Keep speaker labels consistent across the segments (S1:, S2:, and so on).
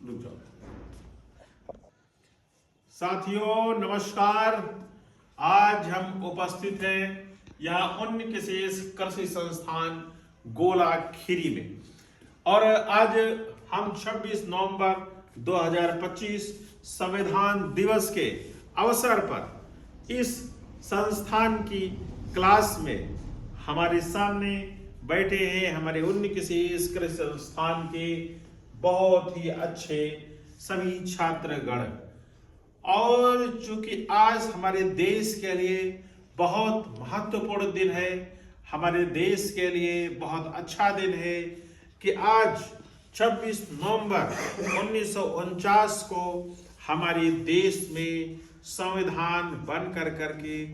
S1: रुक जाओ। साथियों नमस्कार। आज हम उपस्थित हैं यहाँ उन विशेष कृषि संस्थान गोला खीरी में और आज हम 26 नवंबर 2025 संविधान दिवस के अवसर पर इस संस्थान की क्लास में हमारे सामने बैठे हैं हमारे उन विशेष कृषि संस्थान के बहुत ही अच्छे सभी छात्रगण। और चूंकि आज हमारे देश के लिए बहुत महत्वपूर्ण दिन है, हमारे देश के लिए बहुत अच्छा दिन है कि आज 26 नवंबर 1949 को हमारे देश में संविधान बन करके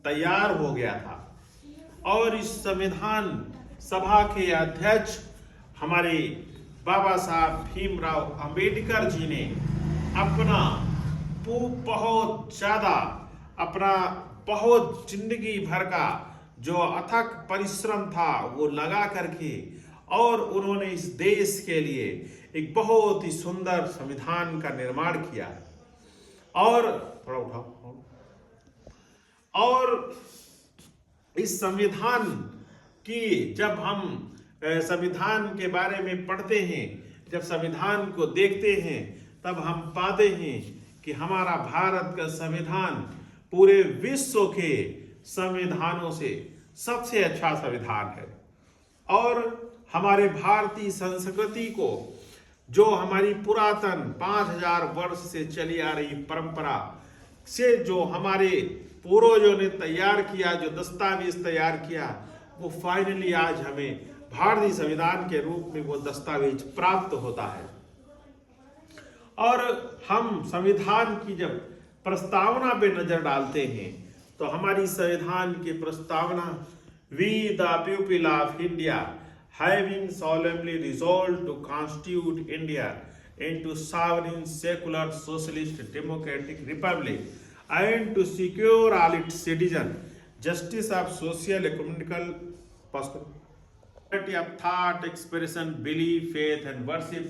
S1: तैयार हो गया था। और इस संविधान सभा के अध्यक्ष हमारे बाबा साहब भीमराव अंबेडकर जी ने अपना बहुत जिंदगी भर का जो अथक परिश्रम था वो लगा करके और उन्होंने इस देश के लिए एक बहुत ही सुंदर संविधान का निर्माण किया। और इस संविधान की जब हम संविधान के बारे में पढ़ते हैं, जब संविधान को देखते हैं, तब हम पाते हैं कि हमारा भारत का संविधान पूरे विश्व के संविधानों से सबसे अच्छा संविधान है। और हमारे भारतीय संस्कृति को जो हमारी पुरातन 5000 वर्ष से चली आ रही परंपरा से जो हमारे पूर्वजों ने तैयार किया, जो दस्तावेज तैयार किया, वो फाइनली आज हमें भारतीय संविधान के रूप में वो दस्तावेज प्राप्त होता है। और हम संविधान की जब प्रस्तावना पे नजर डालते हैं तो हमारी संविधान की प्रस्तावना, we the people of India having solemnly resolved to constitute India into sovereign secular socialist democratic republic and to secure all its citizens justice of social economical prosperity of thought expression belief faith and worship,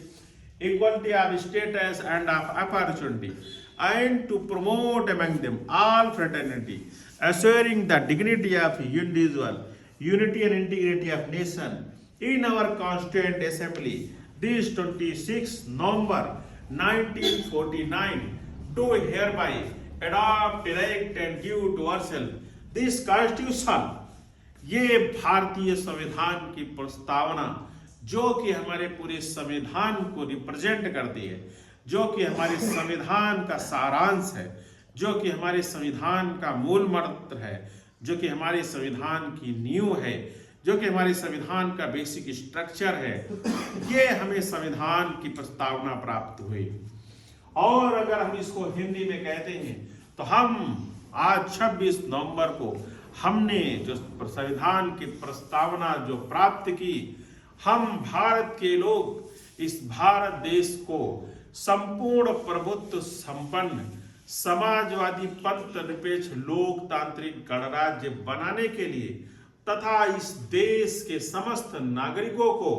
S1: equality of status and of opportunity, and to promote among them all fraternity, assuring the dignity of individual, unity and integrity of nation. In our Constituent Assembly, this 26 November 1949, do hereby adopt, elect and give to ourselves this Constitution. ये भारतीय संविधान की प्रस्तावना जो कि हमारे पूरे संविधान को रिप्रेजेंट करती है, जो कि हमारे संविधान का सारांश है, जो कि हमारे संविधान का मूल मंत्र है, जो कि हमारे संविधान की नींव है, जो कि हमारे संविधान का बेसिक स्ट्रक्चर है, ये हमें संविधान की प्रस्तावना प्राप्त हुई। और अगर हम इसको हिंदी में कहते हैं तो हम आज 26 नवंबर को हमने जो संविधान की प्रस्तावना जो प्राप्त की, हम भारत के लोग इस भारत देश को संपूर्ण प्रभुत्व संपन्न समाजवादी पंथ निरपेक्ष लोकतांत्रिक गणराज्य बनाने के लिए तथा इस देश के समस्त नागरिकों को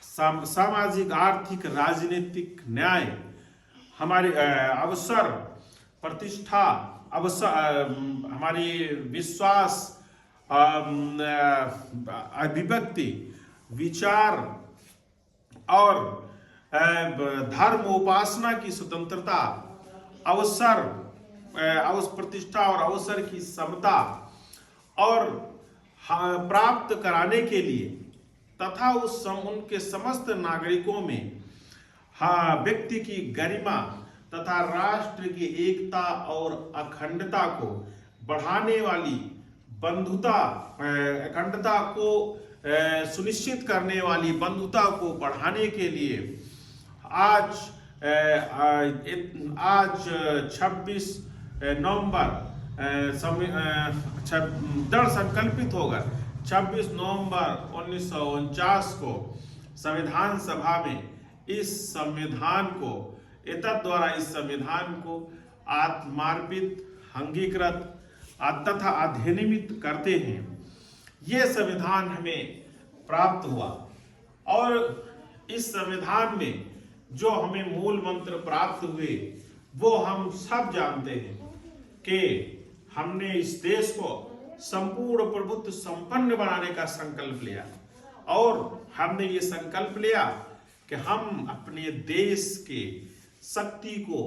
S1: सामाजिक आर्थिक राजनीतिक न्याय, हमारे अवसर प्रतिष्ठा हमारी विश्वास अभिव्यक्ति विचार और धर्म उपासना की स्वतंत्रता, अवसर प्रतिष्ठा और अवसर की समता और प्राप्त कराने के लिए तथा उनके समस्त नागरिकों में व्यक्ति की गरिमा तथा राष्ट्र की एकता और अखंडता को बढ़ाने वाली बंधुता, अखंडता को सुनिश्चित करने वाली बंधुता को बढ़ाने के लिए आज 26 नवंबर दृढ़ संकल्पित होकर 26 नवंबर 1949 को संविधान सभा में इस संविधान को द्वारा इस संविधान को आत्मार्पित, अंगीकृत तथा अधिनियमित करते हैं। ये संविधान हमें प्राप्त हुआ और इस संविधान में जो हमें मूल मंत्र प्राप्त हुए वो हम सब जानते हैं कि हमने इस देश को संपूर्ण प्रभुत्व संपन्न बनाने का संकल्प लिया और हमने ये संकल्प लिया कि हम अपने देश के शक्ति को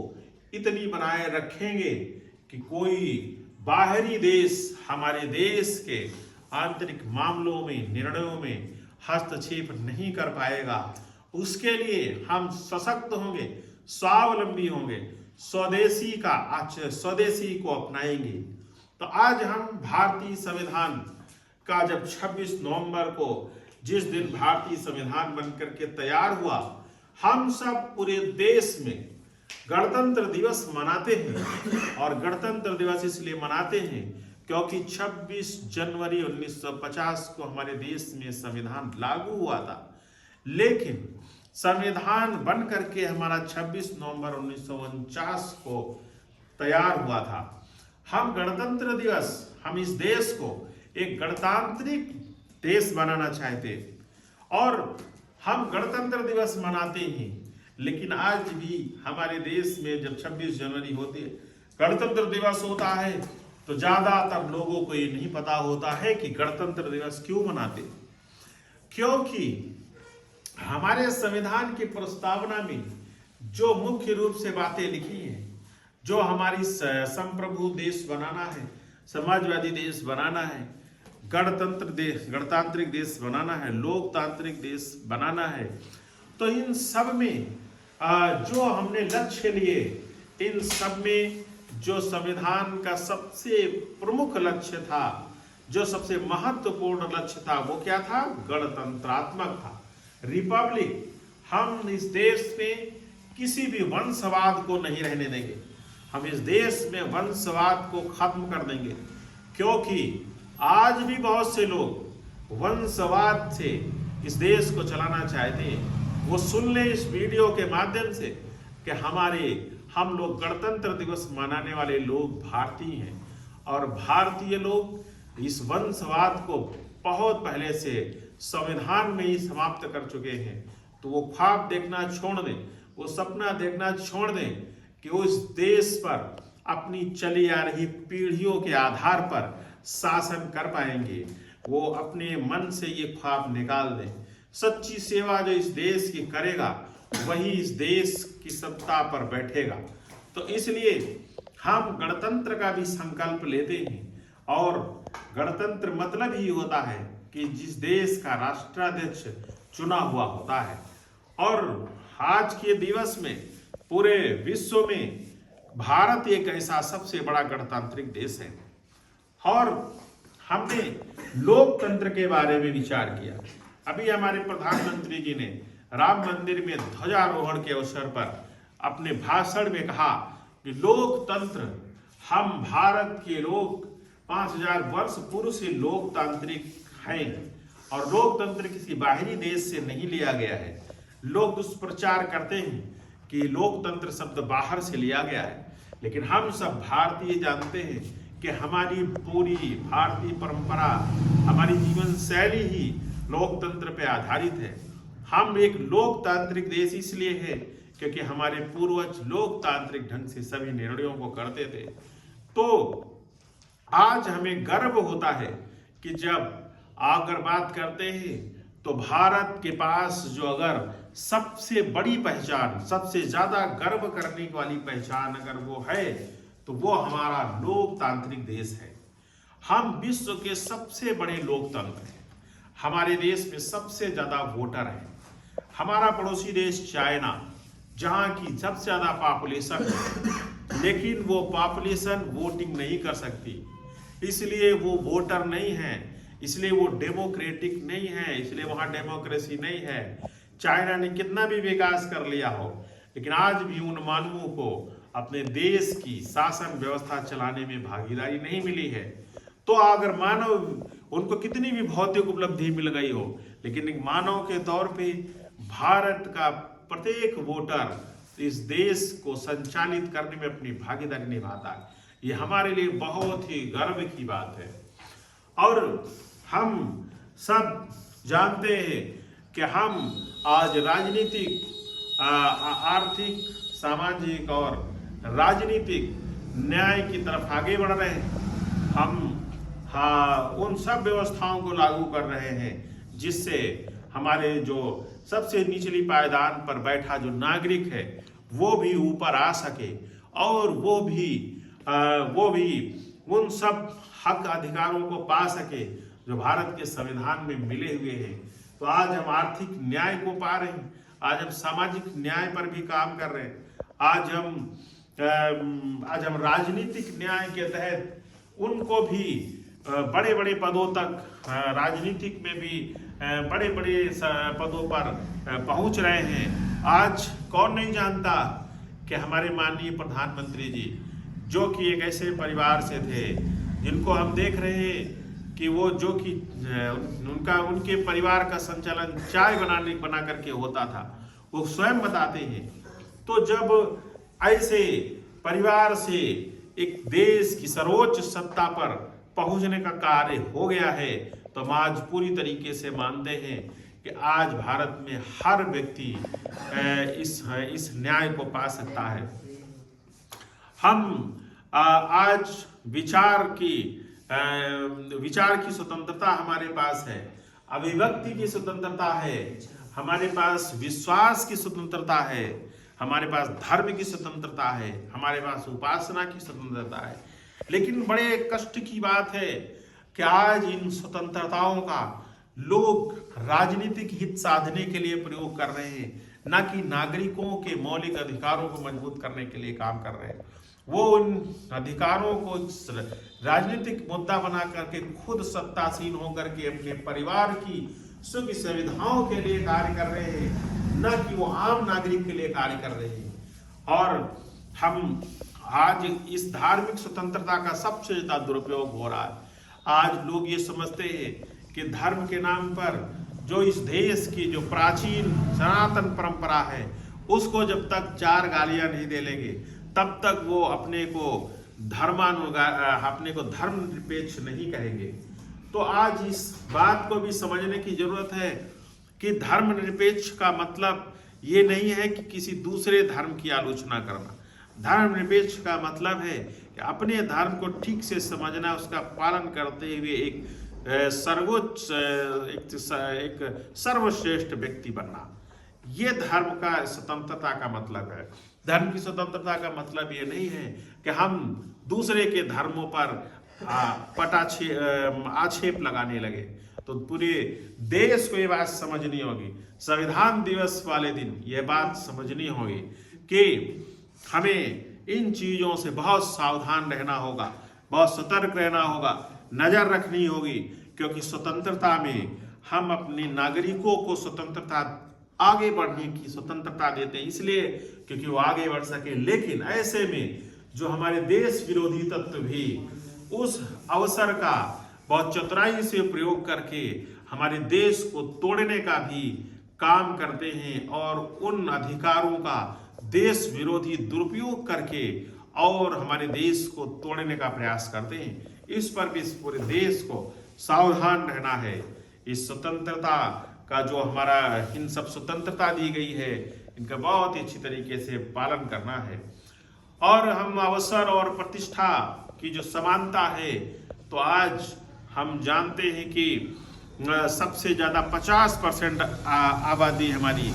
S1: इतनी बनाए रखेंगे कि कोई बाहरी देश हमारे देश के आंतरिक मामलों में, निर्णयों में हस्तक्षेप नहीं कर पाएगा। उसके लिए हम सशक्त होंगे, स्वावलंबी होंगे, स्वदेशी को अपनाएंगे। तो आज हम भारतीय संविधान का जब 26 नवंबर को जिस दिन भारतीय संविधान बनकर के तैयार हुआ, हम सब पूरे देश में गणतंत्र दिवस मनाते हैं। और गणतंत्र दिवस इसलिए मनाते हैं क्योंकि 26 जनवरी 1950 को हमारे देश में संविधान लागू हुआ था, लेकिन संविधान बन करके हमारा 26 नवंबर 1949 को तैयार हुआ था। हम गणतंत्र दिवस, हम इस देश को एक गणतांत्रिक देश बनाना चाहते और हम गणतंत्र दिवस मनाते हैं। लेकिन आज भी हमारे देश में जब 26 जनवरी होती है, गणतंत्र दिवस होता है, तो ज्यादातर लोगों को ये नहीं पता होता है कि गणतंत्र दिवस क्यों मनाते। क्योंकि हमारे संविधान की प्रस्तावना में जो मुख्य रूप से बातें लिखी हैं, जो हमारी संप्रभु देश बनाना है, समाजवादी देश बनाना है, गणतांत्रिक देश बनाना है, लोकतांत्रिक देश बनाना है, तो इन सब में जो हमने लक्ष्य लिए, इन सब में जो संविधान का सबसे प्रमुख लक्ष्य था, जो सबसे महत्वपूर्ण लक्ष्य था, वो क्या था? गणतंत्रात्मक था, रिपब्लिक। हम इस देश में किसी भी वंशवाद को नहीं रहने देंगे। हम इस देश में वंशवाद को खत्म कर देंगे, क्योंकि आज भी बहुत से लोग वंशवाद से इस देश को चलाना चाहते हैं। वो सुन ले इस वीडियो के माध्यम से कि हम लोग गणतंत्र दिवस मनाने वाले लोग भारतीय हैं और भारतीय लोग इस वंशवाद को बहुत पहले से संविधान में ही समाप्त कर चुके हैं। तो वो ख्वाब देखना छोड़ दें, वो सपना देखना छोड़ दें कि वो इस देश पर अपनी चली आ रही पीढ़ियों के आधार पर शासन कर पाएंगे। वो अपने मन से ये ख्वाब निकाल दें। सच्ची सेवा जो इस देश की करेगा वही इस देश की सत्ता पर बैठेगा। तो इसलिए हम गणतंत्र का भी संकल्प लेते हैं और गणतंत्र मतलब ही होता है कि जिस देश का राष्ट्राध्यक्ष चुना हुआ होता है। और आज के दिवस में पूरे विश्व में भारत एक ऐसा सबसे बड़ा गणतांत्रिक देश है और हमने लोकतंत्र के बारे में विचार किया। अभी हमारे प्रधानमंत्री जी ने राम मंदिर में ध्वजारोहण के अवसर पर अपने भाषण में कहा कि लोकतंत्र, हम भारत के लोग 5000 वर्ष पूर्व से लोकतांत्रिक हैं और लोकतंत्र किसी बाहरी देश से नहीं लिया गया है। लोग दुष्प्रचार करते हैं कि लोकतंत्र शब्द बाहर से लिया गया है, लेकिन हम सब भारतीय जानते हैं कि हमारी पूरी भारतीय परंपरा, हमारी जीवन शैली ही लोकतंत्र पे आधारित है। हम एक लोकतांत्रिक देश इसलिए है क्योंकि हमारे पूर्वज लोकतांत्रिक ढंग से सभी निर्णयों को करते थे। तो आज हमें गर्व होता है कि जब अगर बात करते हैं तो भारत के पास जो अगर सबसे बड़ी पहचान, सबसे ज्यादा गर्व करने वाली पहचान अगर वो है तो वो हमारा लोकतांत्रिक देश है। हम विश्व के सबसे बड़े लोकतंत्र हैं। हमारे देश में सबसे ज्यादा वोटर हैं। हमारा पड़ोसी देश चाइना, जहां की सबसे ज्यादा पॉपुलेशन है, लेकिन वो पॉपुलेशन वोटिंग नहीं कर सकती, इसलिए वो वोटर नहीं है, इसलिए वो डेमोक्रेटिक नहीं है, इसलिए वहां डेमोक्रेसी नहीं है। चाइना ने कितना भी विकास कर लिया हो, लेकिन आज भी उन मानवों को अपने देश की शासन व्यवस्था चलाने में भागीदारी नहीं मिली है। तो अगर मानव उनको कितनी भी भौतिक उपलब्धि मिल गई हो, लेकिन एक मानव के तौर पे भारत का प्रत्येक वोटर इस देश को संचालित करने में अपनी भागीदारी निभाता है। ये हमारे लिए बहुत ही गर्व की बात है। और हम सब जानते हैं कि हम आज राजनीतिक आर्थिक, सामाजिक और राजनीतिक न्याय की तरफ आगे बढ़ रहे हैं। हम उन सब व्यवस्थाओं को लागू कर रहे हैं जिससे हमारे जो सबसे निचली पायदान पर बैठा जो नागरिक है वो भी ऊपर आ सके और वो भी उन सब हक अधिकारों को पा सके जो भारत के संविधान में मिले हुए हैं। तो आज हम आर्थिक न्याय को पा रहे हैं, आज हम सामाजिक न्याय पर भी काम कर रहे हैं, आज हम राजनीतिक न्याय के तहत उनको भी बड़े बड़े पदों तक, राजनीतिक में भी बड़े बड़े पदों पर पहुंच रहे हैं। आज कौन नहीं जानता कि हमारे माननीय प्रधानमंत्री जी, जो कि एक ऐसे परिवार से थे जिनको हम देख रहे हैं कि वो जो कि उनके परिवार का संचालन चाय बना करके होता था, वो स्वयं बताते हैं। तो जब ऐसे परिवार से एक देश की सर्वोच्च सत्ता पर पहुंचने का कार्य हो गया है, तो हम आज पूरी तरीके से मानते हैं कि आज भारत में हर व्यक्ति इस न्याय को पा सकता है। हम आज विचार की स्वतंत्रता हमारे पास है, अभिव्यक्ति की स्वतंत्रता है, हमारे पास विश्वास की स्वतंत्रता है, हमारे पास धर्म की स्वतंत्रता है, हमारे पास उपासना की स्वतंत्रता है। लेकिन बड़े कष्ट की बात है कि आज इन स्वतंत्रताओं का लोग राजनीतिक हित साधने के लिए प्रयोग कर रहे हैं, न कि नागरिकों के मौलिक अधिकारों को मजबूत करने के लिए काम कर रहे हैं। वो उन अधिकारों को राजनीतिक मुद्दा बना करके खुद सत्तासीन होकर के अपने परिवार की सुख सुविधाओं के लिए कार्य कर रहे हैं, न कि वो आम नागरिक के लिए कार्य कर रहे हैं। और हम आज इस धार्मिक स्वतंत्रता का सबसे ज्यादा दुरुपयोग हो रहा है। आज लोग ये समझते हैं कि धर्म के नाम पर जो इस देश की जो प्राचीन सनातन परंपरा है उसको जब तक चार गालियां नहीं दे लेंगे तब तक वो अपने को धर्मनिरपेक्ष नहीं कहेंगे। तो आज इस बात को भी समझने की जरूरत है कि धर्मनिरपेक्ष का मतलब ये नहीं है कि किसी दूसरे धर्म की आलोचना करना। धर्मनिरपेक्ष का मतलब है कि अपने धर्म को ठीक से समझना, उसका पालन करते हुए एक सर्वोच्च एक सर्वश्रेष्ठ व्यक्ति बनना। ये धर्म का स्वतंत्रता का मतलब है। धर्म की स्वतंत्रता का मतलब ये नहीं है कि हम दूसरे के धर्मों पर आक्षेप लगाने लगे। तो पूरे देश को ये बात समझनी होगी, संविधान दिवस वाले दिन ये बात समझनी होगी कि हमें इन चीजों से बहुत सावधान रहना होगा, बहुत सतर्क रहना होगा, नजर रखनी होगी, क्योंकि स्वतंत्रता में हम अपने नागरिकों को स्वतंत्रता, आगे बढ़ने की स्वतंत्रता देते हैं इसलिए क्योंकि वो आगे बढ़ सके। लेकिन ऐसे में जो हमारे देश विरोधी तत्व भी उस अवसर का बहुत चतुराई से प्रयोग करके हमारे देश को तोड़ने का भी काम करते हैं और उन अधिकारों का देश विरोधी दुरुपयोग करके और हमारे देश को तोड़ने का प्रयास करते हैं। इस पर भी इस पूरे देश को सावधान रहना है। इस स्वतंत्रता का जो हमारा इन सब स्वतंत्रता दी गई है इनका बहुत ही अच्छी तरीके से पालन करना है। और हम अवसर और प्रतिष्ठा की जो समानता है, तो आज हम जानते हैं कि सबसे ज्यादा 50% आबादी हमारी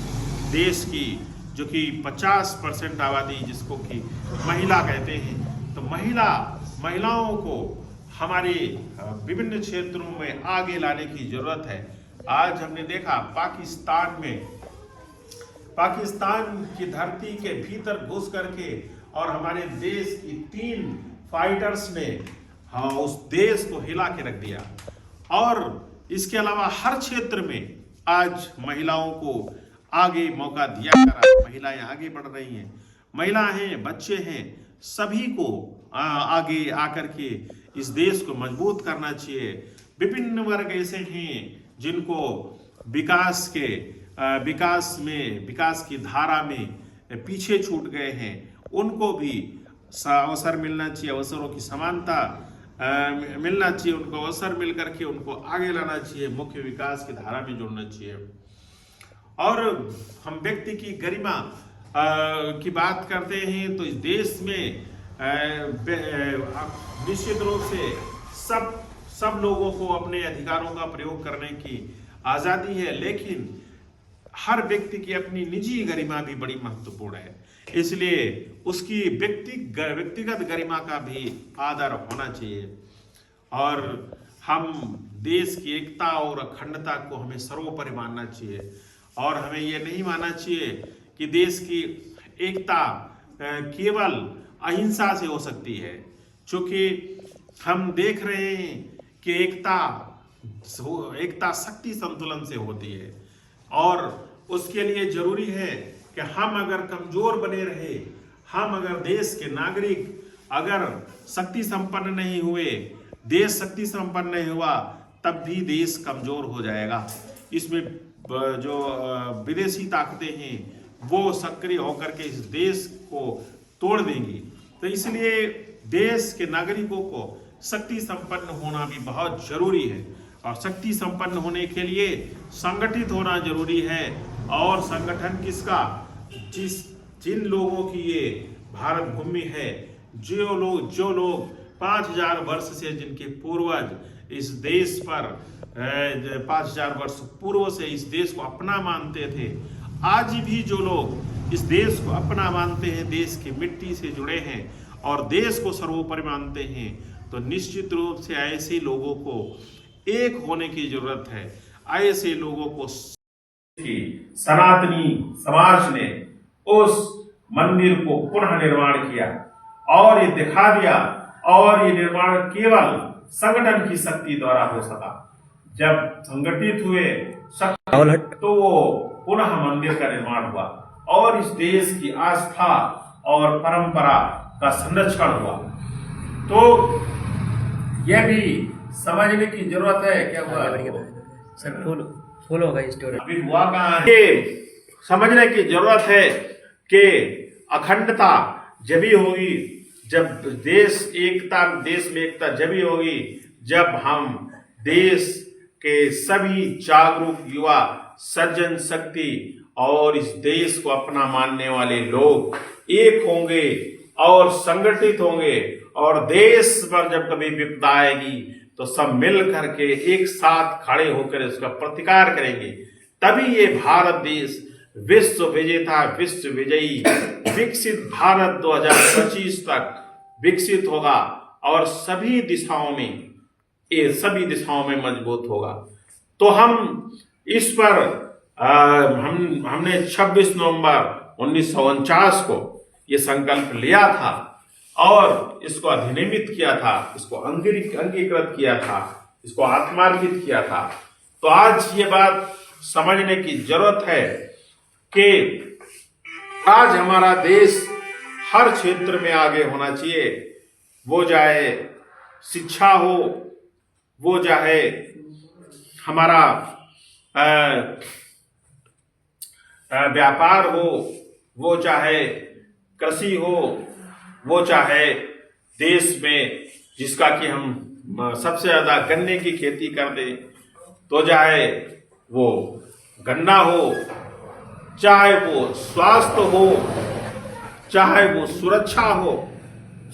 S1: देश की, जो कि 50% आबादी जिसको कि महिला कहते हैं, तो महिलाओं को हमारे विभिन्न क्षेत्रों में आगे लाने की जरूरत है। आज हमने देखा पाकिस्तान की धरती के भीतर घुस करके और हमारे देश की 3 फाइटर्स ने उस देश को हिला के रख दिया। और इसके अलावा हर क्षेत्र में आज महिलाओं को आगे मौका दिया जा रहा है। महिलाएं आगे बढ़ रही हैं, महिलाएं हैं, बच्चे हैं, सभी को आगे आकर के इस देश को मजबूत करना चाहिए। विभिन्न वर्ग ऐसे हैं जिनको विकास की धारा में पीछे छूट गए हैं, उनको भी अवसर मिलना चाहिए, अवसरों की समानता मिलना चाहिए, उनको अवसर मिल करके उनको आगे लाना चाहिए, मुख्य विकास की धारा में जोड़ना चाहिए। और हम व्यक्ति की गरिमा की बात करते हैं तो इस देश में निश्चित रूप से सब लोगों को अपने अधिकारों का प्रयोग करने की आजादी है, लेकिन हर व्यक्ति की अपनी निजी गरिमा भी बड़ी महत्वपूर्ण है। इसलिए उसकी व्यक्तिगत गरिमा का भी आदर होना चाहिए और हम देश की एकता और अखंडता को हमें सर्वोपरि मानना चाहिए और हमें यह नहीं मानना चाहिए कि देश की एकता केवल अहिंसा से हो सकती है, क्योंकि हम देख रहे हैं कि एकता शक्ति संतुलन से होती है और उसके लिए जरूरी है कि हम अगर कमजोर बने रहे, हम अगर देश के नागरिक अगर शक्ति संपन्न नहीं हुए, देश शक्ति संपन्न नहीं हुआ, तब भी देश कमजोर हो जाएगा। इसमें जो विदेशी ताकतें हैं वो सक्रिय होकर के इस देश को तोड़ देंगी। तो इसलिए देश के नागरिकों को शक्ति संपन्न होना भी बहुत जरूरी है और शक्ति संपन्न होने के लिए संगठित होना जरूरी है। और संगठन किसका? जिन लोगों की ये भारत भूमि है, जो लोग 5000 वर्ष से जिनके पूर्वज इस देश पर 5000 वर्ष पूर्व से इस देश को अपना मानते थे, आज भी जो लोग इस देश को अपना मानते हैं, देश की मिट्टी से जुड़े हैं और देश को सर्वोपरि मानते हैं, तो निश्चित रूप से ऐसे लोगों को एक होने की जरूरत है। ऐसे लोगों को सनातनी समाज ने उस मंदिर को पुनः निर्माण किया और ये दिखा दिया, और ये निर्माण केवल संगठन की शक्ति द्वारा हो सका। जब संगठित हुए तो वो पुनः मंदिर का निर्माण हुआ और इस देश की आस्था और परंपरा का संरक्षण हुआ। तो यह भी समझने की जरूरत है। क्या हुआ
S2: सर? फुल होगा स्टोरी।
S1: अभी हुआ कहाँ है? समझने की जरूरत है कि अखंडता जभी होगी जब देश में एकता जभी होगी जब हम देश के सभी जागरूक युवा, सज्जन शक्ति और इस देश को अपना मानने वाले लोग एक होंगे और संगठित होंगे और देश पर जब कभी विपदा आएगी तो सब मिल करके एक साथ खड़े होकर इसका प्रतिकार करेंगे। तभी ये भारत देश विश्व विजेता, विश्व विजयी, विकसित भारत 2025 तक विकसित होगा और सभी दिशाओं में मजबूत होगा। तो हम इस पर हमने 26 नवंबर 1949 को ये संकल्प लिया था और इसको अधिनियमित किया था, इसको अंगीकृत किया था, इसको आत्मार्पित किया था। तो आज ये बात समझने की जरूरत है कि आज हमारा देश हर क्षेत्र में आगे होना चाहिए, वो चाहे शिक्षा हो, वो चाहे हमारा व्यापार हो, वो चाहे कृषि हो, वो चाहे देश में जिसका कि हम सबसे ज्यादा गन्ने की खेती कर दें, तो चाहे वो गन्ना हो, चाहे वो स्वास्थ्य हो, चाहे वो सुरक्षा हो।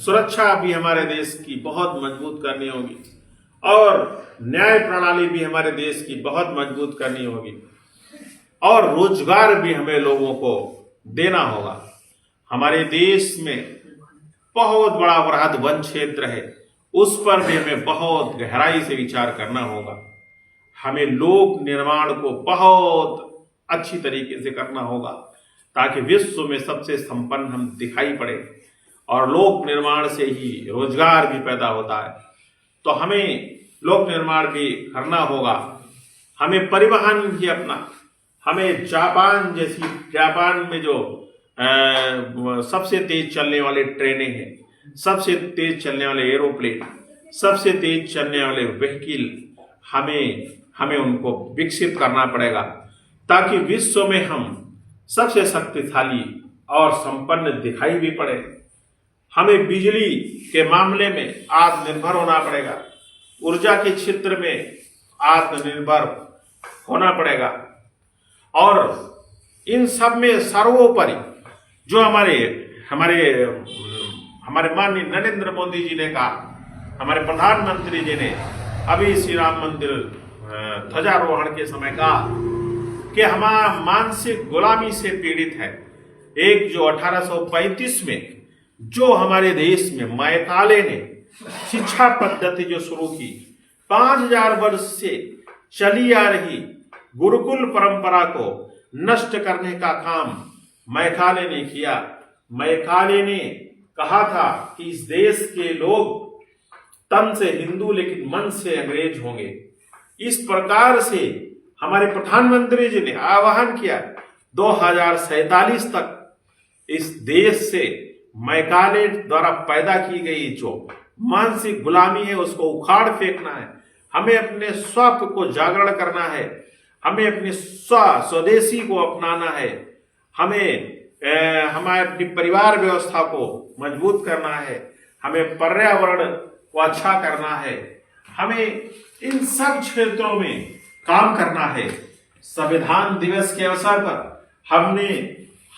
S1: सुरक्षा भी हमारे देश की बहुत मजबूत करनी होगी और न्याय प्रणाली भी हमारे देश की बहुत मजबूत करनी होगी और रोजगार भी हमें लोगों को देना होगा। हमारे देश में बहुत बड़ा वृहद वन क्षेत्र है, उस पर भी हमें बहुत गहराई से विचार करना होगा। हमें लोक निर्माण को बहुत अच्छी तरीके से करना होगा ताकि विश्व में सबसे संपन्न हम दिखाई पड़े और लोक निर्माण से ही रोजगार भी पैदा होता है। तो हमें लोक निर्माण भी करना होगा। हमें परिवहन भी हमें जापान में जो सबसे तेज चलने वाले ट्रेनें हैं, सबसे तेज चलने वाले एरोप्लेन, सबसे तेज चलने वाले व्हीकल, हमें उनको विकसित करना पड़ेगा ताकि विश्व में हम सबसे शक्तिशाली और संपन्न दिखाई भी पड़े। हमें बिजली के मामले में आत्मनिर्भर होना पड़ेगा, ऊर्जा के क्षेत्र में आत्मनिर्भर होना पड़ेगा और इन सब में सर्वोपरि जो हमारे हमारे हमारे माननीय नरेंद्र मोदी जी ने कहा, हमारे प्रधानमंत्री जी ने अभी श्री राम मंदिर ध्वजारोहण के समय कहा कि हमारा मानसिक गुलामी से पीड़ित है। एक जो 1835 में जो हमारे देश में मैकाले ने शिक्षा पद्धति जो शुरू की, 5000 वर्ष से चली आ रही गुरुकुल परंपरा को नष्ट करने का काम मैकाले ने किया। मैकाले ने कहा था कि इस देश के लोग तन से हिंदू लेकिन मन से अंग्रेज होंगे। इस प्रकार से हमारे प्रधानमंत्री जी ने आह्वान किया 2047 तक इस देश से मैकाले द्वारा पैदा की गई जो मानसिक गुलामी है उसको उखाड़ फेंकना है। हमें अपने स्व को जागरण करना है, हमें अपने स्वदेशी को अपनाना है, हमें हमारे अपनी परिवार व्यवस्था को मजबूत करना है, हमें पर्यावरण को अच्छा करना है, हमें इन सब क्षेत्रों में काम करना है। संविधान दिवस के अवसर पर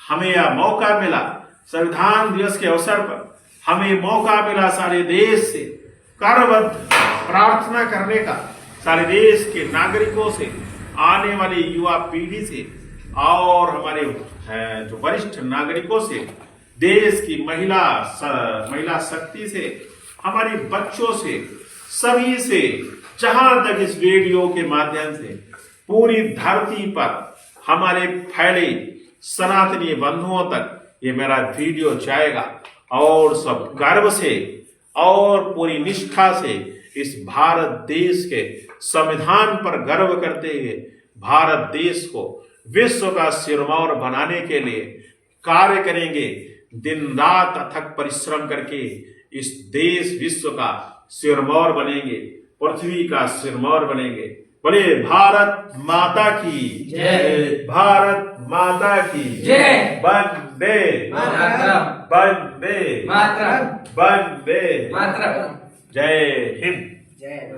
S1: हमें यह मौका मिला, संविधान दिवस के अवसर पर हमें मौका मिला सारे देश से करबद्ध प्रार्थना करने का, सारे देश के नागरिकों से, आने वाली युवा पीढ़ी से और हमारे जो वरिष्ठ नागरिकों से, देश की महिला शक्ति से, हमारे बच्चों से, सभी से, जहां तक इस वीडियो के माध्यम से पूरी धरती पर हमारे फैले सनातनी बंधुओं तक ये मेरा वीडियो जाएगा और सब गर्व से और पूरी निष्ठा से इस भारत देश के संविधान पर गर्व करते हुए भारत देश को विश्व का सिरमौर बनाने के लिए कार्य करेंगे। दिन रात अथक परिश्रम करके इस देश विश्व का सिरमौर बनेंगे, पृथ्वी का सिरमौर बनेंगे। बोले भारत माता की जय, भारत माता की जय, वंदे मातरम, वंदे मातरम, वंदे मातरम, जय हिंद।